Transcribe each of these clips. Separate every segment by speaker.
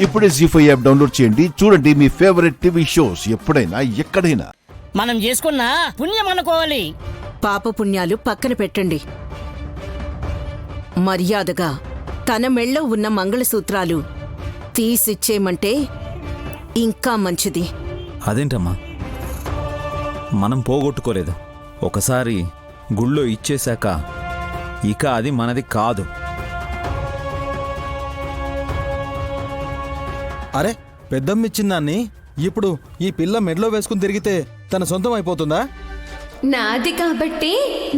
Speaker 1: ఇప్పుడే జీ5 app download చేయండి. చూడండి మీ ఫేవరెట్ టీవీ షోస్ ఎప్పుడైనా ఎక్కడైనా.
Speaker 2: మనం చేసుకున్న పుణ్యం అనుకోవాలి.
Speaker 3: పాప పుణ్యాలు పక్కన పెట్టండి. మర్యాదగా తన మెళ్ళో ఉన్న మంగళసూత్రాలు తీసిచ్చేయమంటే ఇంకా మంచిది.
Speaker 4: అదేంటమ్మా, మనం పోగొట్టుకోలేదు. ఒకసారి గుళ్ళో ఇచ్చేశాక ఇక అది మనది కాదు.
Speaker 5: అరే, పెద్దమ్మిచ్చిందాన్ని ఇప్పుడు ఈ పిల్ల మెడలో వేసుకుని తిరిగితే తన సొంతం అయిపోతుందా?
Speaker 6: నాది కాబట్టి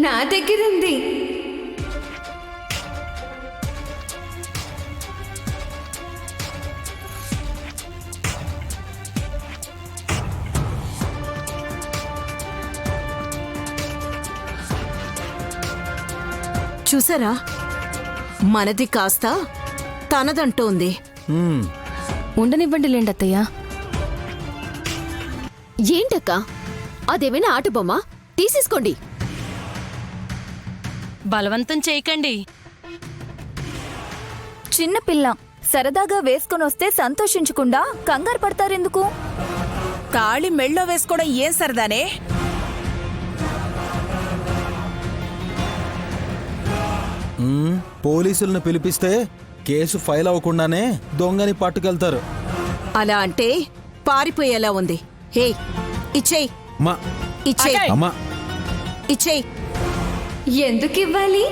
Speaker 6: నా దగ్గరుంది.
Speaker 3: చూసారా, మనది కాస్త తనదంటోంది.
Speaker 7: ఉండనివ్వండి లేండి అత్తయ్య.
Speaker 8: ఏంటక్క, అదేమైనా ఆటబొమ్మ? తీసేసుకోండి.
Speaker 7: బలవంతం చేయకండి.
Speaker 9: చిన్నపిల్ల సరదాగా వేసుకొనొస్తే సంతోషించకుండా కంగారు పడతారెందుకు?
Speaker 10: తాళి మెళ్ళో వేసుకోవడం ఏం సరదానే?
Speaker 5: పోలీసులను పిలిపిస్తే కేసు ఫైల్ అవ్వకుండానే దొంగని పట్టుకెళ్తారు.
Speaker 3: అలా అంటే పారిపోయేలా ఉంది. హే, ఇచ్చేయ్,
Speaker 5: అమ్మా,
Speaker 3: ఇచ్చేయ్,
Speaker 5: అమ్మా,
Speaker 3: ఇచ్చేయ్.
Speaker 6: ఎందుకు ఇవ్వాలి?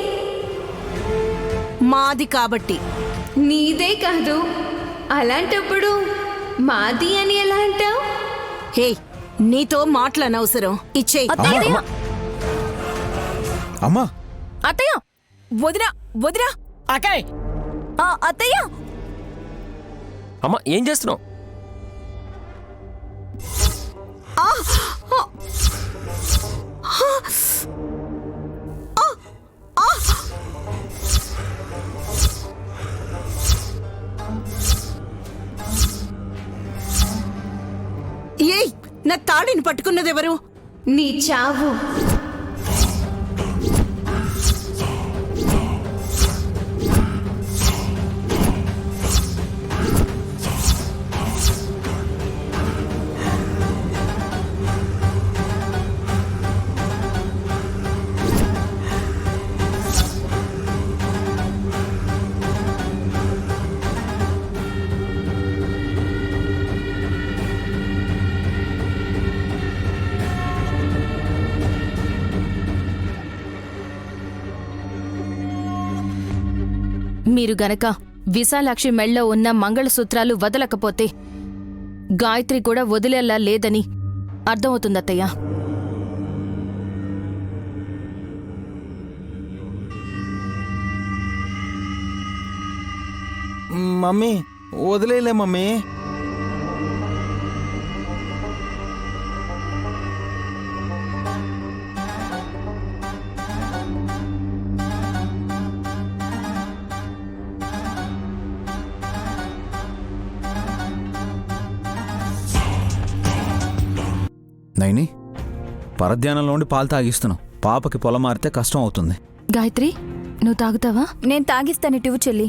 Speaker 3: మాది కాబట్టి.
Speaker 6: నీదే కాదు, అలాంటప్పుడు మాది అని ఎలా అంటావు?
Speaker 3: హే, నీతో మాటలనవసరం. ఇచ్చేయ్.
Speaker 5: అమ్మా,
Speaker 10: అత్తయ్య, వదినా వదినా,
Speaker 2: అక్కయ్
Speaker 10: అత్తయ్య.
Speaker 11: అమ్మా, ఏం చేస్తున్నావు?
Speaker 3: ఏయ్, నా తాళిని పట్టుకున్నదెవరు?
Speaker 6: నీ చావు.
Speaker 7: మీరు గనక విశాలాక్షి మెళ్ళో ఉన్న మంగళసూత్రాలు వదలకపోతే గాయత్రి కూడా వదిలేలా లేదని అర్థమవుతుందత్తయ్య.
Speaker 5: మమ్మీ వదిలేలే మమ్మీ.
Speaker 4: నైని, పరధ్యానంలో ఉండి పాలు తాగిస్తున్నావు. పాపకి పొలం మారితే కష్టం అవుతుంది.
Speaker 7: గాయత్రి, నువ్వు తాగుతావా?
Speaker 9: నేను తాగిస్తానిటివు చెల్లి.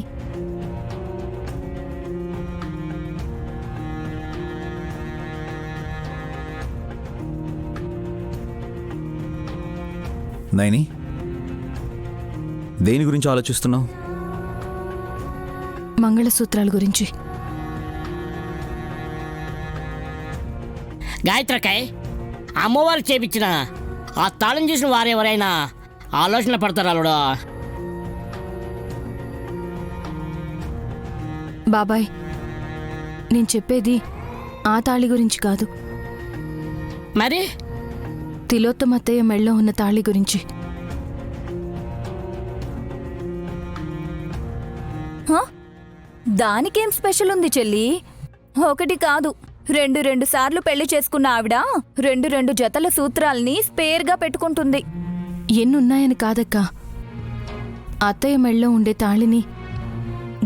Speaker 4: నైని, దేని గురించి ఆలోచిస్తున్నావు?
Speaker 7: మంగళసూత్రాల గురించి.
Speaker 2: గాయత్రకాయ్, అమ్మవారికి చేపించిన ఆ తాళం చూసిన వారెవరైనా ఆలోచన పడతారు అల్లుడా.
Speaker 7: బాబాయ్, నేను చెప్పేది ఆ తాళి గురించి కాదు.
Speaker 2: మరి
Speaker 7: తిలోత్తమత్తయ్య మెళ్ళో ఉన్న తాళి గురించి.
Speaker 9: దానికేం స్పెషల్ ఉంది చెల్లి? ఒకటి కాదు, రెండు సార్లు పెళ్లి చేసుకున్న ఆవిడ రెండు జతల సూత్రాల్ని స్పేర్గా పెట్టుకుంటుంది.
Speaker 7: ఎన్నున్నాయని కాదక్కా, అత్తయ్య మెళ్ళో ఉండే తాళిని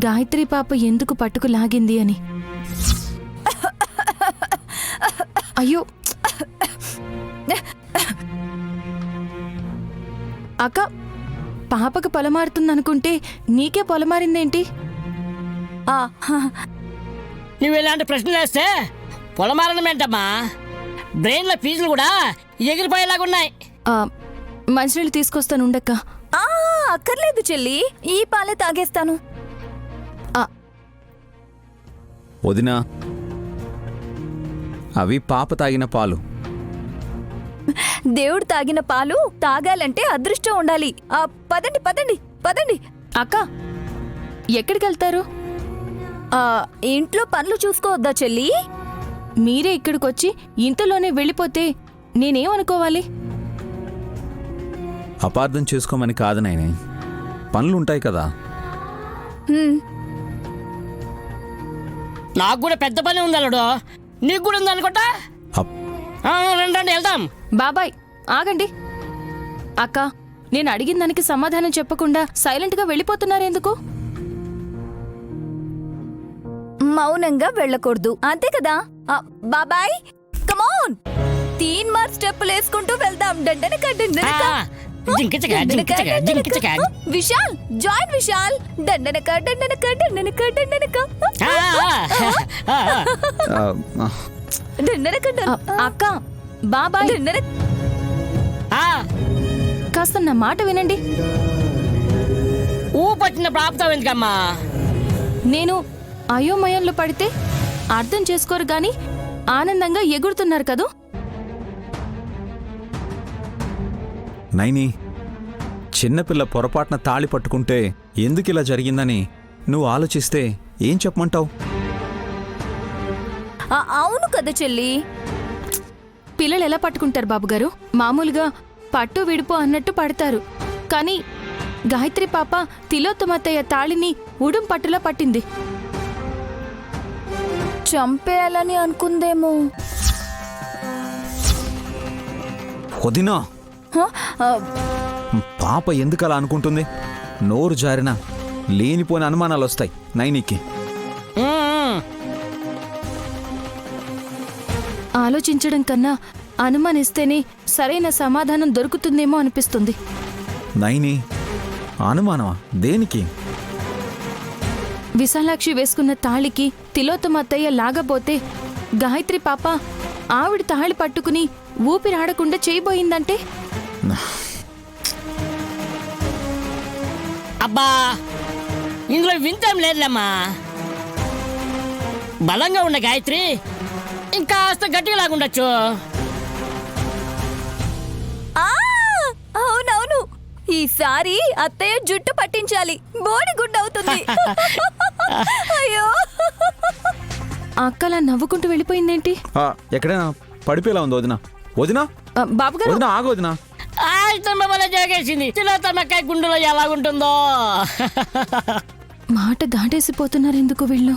Speaker 7: గాయత్రి పాప ఎందుకు పట్టుకు లాగింది అని. అయ్యో అక్క, పాపకు పొలమారుతుందనుకుంటే నీకే పొలమారిందేంటి?
Speaker 2: నువ్వు ఇలాంటి ప్రశ్నలు వేస్తే పొలమారణమేంటమ్మా, బ్రెయిన్లో ఫీజులు కూడా ఎగిరిపోయేలాగున్నాయి.
Speaker 7: మంచినీళ్ళు తీసుకొస్తాను ఉండక్క.
Speaker 9: అక్కర్లేదు చెల్లి, ఈ పాలే తాగేస్తాను.
Speaker 4: వదినా, అవి పాప తాగిన పాలు.
Speaker 9: దేవుడు తాగిన పాలు తాగాలంటే అదృష్టం ఉండాలి. పదండి పదండి పదండి.
Speaker 7: అక్క, ఎక్కడికి వెళ్తారు?
Speaker 9: ఇంట్లో పనులు చూసుకోవద్దా చెల్లి?
Speaker 7: మీరే ఇక్కడికొచ్చి ఇంతలోనే వెళ్ళిపోతే నేనేమనుకోవాలి?
Speaker 4: అపార్థం చేసుకోమని కాదు నాయనే, పనులుంటాయి కదా.
Speaker 2: నాకు కూడా పెద్ద పని ఉంది అల్లుడు, నీకు కూడా ఉంది అనుకుంటా. రండి వెళ్దాం.
Speaker 7: బాబాయ్ ఆగండి. అక్క, నేను అడిగిన దానికి సమాధానం చెప్పకుండా సైలెంట్గా వెళ్ళిపోతున్నారెందుకు?
Speaker 9: మౌనంగా వెళ్ళకూడదు, అంతే కదా? బాబాయ్ కమోన్, 3 మార్క్ స్టెప్పులు వేసుకుంటూ వెళ్దాం. డండనక డండనక. విశాల్, జాయిన్ విశాల్. డండనక డండనక డండనక డండనక డండనక.
Speaker 7: అక్క, బాబాయ్ కాస్త నా మాట వినండి.
Speaker 2: ఊపొచ్చినప్పుడు ఆపుతావు ఎందుకమ్మా?
Speaker 7: నేను అయోమయంలో పడితే అర్థం చేసుకోరు గాని ఆనందంగా ఎగురుతున్నారు కదూ.
Speaker 4: నైని, చిన్నపిల్ల పొరపాటున తాళి పట్టుకుంటే ఎందుకు ఇలా జరిగిందని నువ్వు ఆలోచిస్తే ఏం చెప్పమంటావు?
Speaker 9: అవును కదా చెల్లి.
Speaker 7: పిల్లలు ఎలా పట్టుకుంటారు బాబుగారు? మామూలుగా పట్టు విడుపు అన్నట్టు పడతారు. కానీ గాయత్రి పాప తిలోత్తమత్తయ్య తాళిని ఉడుం పట్టులా పట్టింది.
Speaker 9: చంపేయాలని అనుకుందేమో.
Speaker 4: వదినా, పాప ఎందుకలా అనుకుంటుంది? నోరు జారినా లేనిపోని అనుమానాలు వస్తాయి నైనికి.
Speaker 7: ఆలోచించడం కన్నా అనుమానిస్తేనే సరైన సమాధానం దొరుకుతుందేమో అనిపిస్తుంది.
Speaker 4: నైని, అనుమానమా? దేనికి?
Speaker 7: విశాలాక్షి వేసుకున్న తాళికి తిలోత్తమత్తయ్య లాగబోతే గాయత్రి పాప ఆవిడ తాళి పట్టుకుని ఊపిరాడకుండా చేయబోయిందంటే?
Speaker 2: అబ్బా, ఇందులో వింతం లేదులేమ్మా. బలంగా ఉన్న గాయత్రి ఇంకాస్త గట్టిగా లాగుండొచ్చు.
Speaker 9: అవునవును, ఈసారి అత్తయ్య జుట్టు పట్టించాలి, బోడి గుడ్డ అవుతుంది. అయ్యో,
Speaker 7: అక్కలా నవ్వుకుంటూ వెళ్ళిపోయిందేంటి?
Speaker 4: ఎక్కడైనా పడిపోయేలా ఉంది వదినా. వదినా,
Speaker 7: బాబుగారు,
Speaker 4: వదినా ఆగు వదినా.
Speaker 2: జోగేసింది. తిలోత్తమక్కయ్య గుండెలో ఎలాగుంటుందో.
Speaker 7: మాట దాటేసిపోతున్నారు ఎందుకు వీళ్ళు?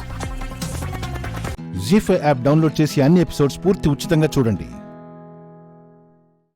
Speaker 1: జీ5 యాప్ డౌన్లోడ్ చేసి అన్ని ఎపిసోడ్స్ పూర్తి ఉచితంగా చూడండి.